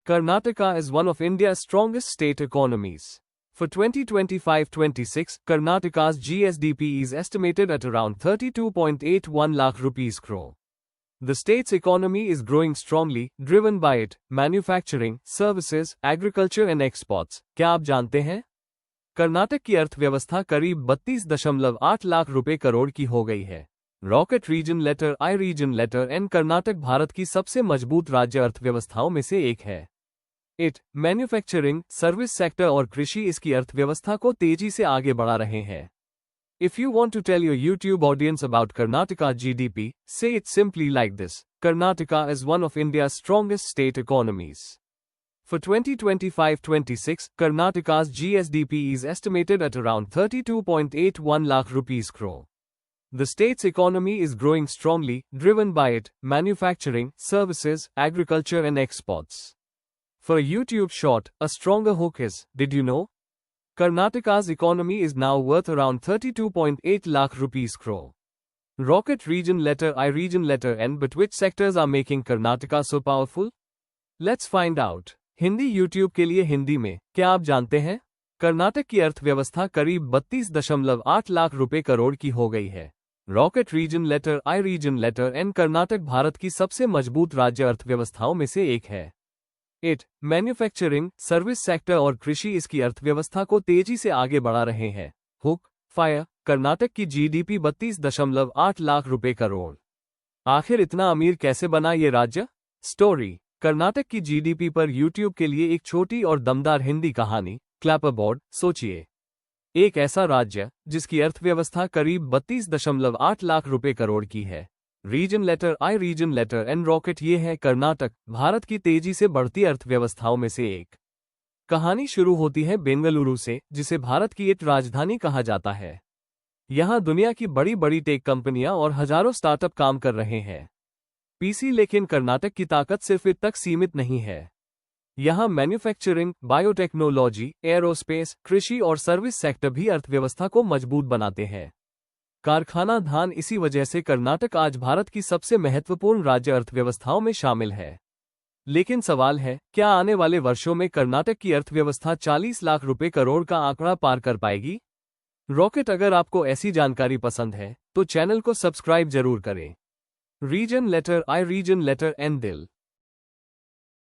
Karnataka is one of India's strongest state economies. For 2025-26, Karnataka's GSDP is estimated at around 32.81 lakh rupees crore. The state's economy is growing strongly, driven by it, manufacturing, services, agriculture and exports. क्या आप जानते हैं? कर्नाटक की अर्थव्यवस्था करीब 32.8 लाख रुपए करोड़ की हो गई है। Rocket region letter I region letter N Karnataka Bharat की सबसे मजबूत राज्य अर्थव्यवस्थाओं में से एक है। मैन्युफैक्चरिंग, सर्विस सेक्टर और कृषि इसकी अर्थव्यवस्था को तेजी से आगे बढ़ा रहे हैं। If you want to tell your YouTube audience about Karnataka GDP, say it simply like this: Karnataka is one of India's strongest state economies. For 2025-26, Karnataka's GSDP is estimated at around 32.81 lakh rupees crore. The state's economy is growing strongly, driven by it, manufacturing, services, agriculture and exports. For a YouTube short, a stronger hook is, did you know? Karnataka's economy is now worth around 32.8 lakh rupees crore. Rocket region letter I region letter N, but which sectors are making Karnataka so powerful? Let's find out. Hindi YouTube के लिए हिंदी में, क्या आप जानते हैं? कर्नाटक की अर्थव्यवस्था करीब 32.8 लाख रुपए करोड़ की हो गई है। Rocket region letter I region letter N Karnataka Bharat की सबसे मजबूत राज्य अर्थव्यवस्थाओं में से एक है। मैन्युफैक्चरिंग, सर्विस सेक्टर और कृषि इसकी अर्थव्यवस्था को तेजी से आगे बढ़ा रहे हैं। हुक, फायर, कर्नाटक की जीडीपी 32.8 लाख रुपए करोड़। आखिर इतना अमीर कैसे बना ये राज्य? स्टोरी। कर्नाटक की जीडीपी पर यूट्यूब के लिए एक छोटी और दमदार हिंदी कहानी। क्लैपरबोर्ड। सोचिए, एक ऐसा राज्य जिसकी अर्थव्यवस्था करीब 32.8 लाख रुपए करोड़ की है। Reason letter I region letter N rocket ये है कर्नाटक, भारत की तेजी से बढ़ती अर्थव्यवस्थाओं में से एक। कहानी शुरू होती है बेंगलुरु से, जिसे भारत की एक राजधानी कहा जाता है। यहाँ दुनिया की बड़ी बड़ी टेक कंपनियां और हजारों स्टार्टअप काम कर रहे हैं। लेकिन कर्नाटक की ताकत सिर्फ इत तक सीमित नहीं है। यहाँ मैन्युफैक्चरिंग, बायोटेक्नोलॉजी, एरोस्पेस, कृषि और सर्विस सेक्टर भी अर्थव्यवस्था को मजबूत बनाते हैं। कारखाना धान इसी वजह से कर्नाटक आज भारत की सबसे महत्वपूर्ण राज्य अर्थव्यवस्थाओं में शामिल है। लेकिन सवाल है, क्या आने वाले वर्षों में कर्नाटक की अर्थव्यवस्था 40 लाख रुपए करोड़ का आंकड़ा पार कर पाएगी? रॉकेट। अगर आपको ऐसी जानकारी पसंद है तो चैनल को सब्सक्राइब जरूर करें। Reason letter I region letter N दिल।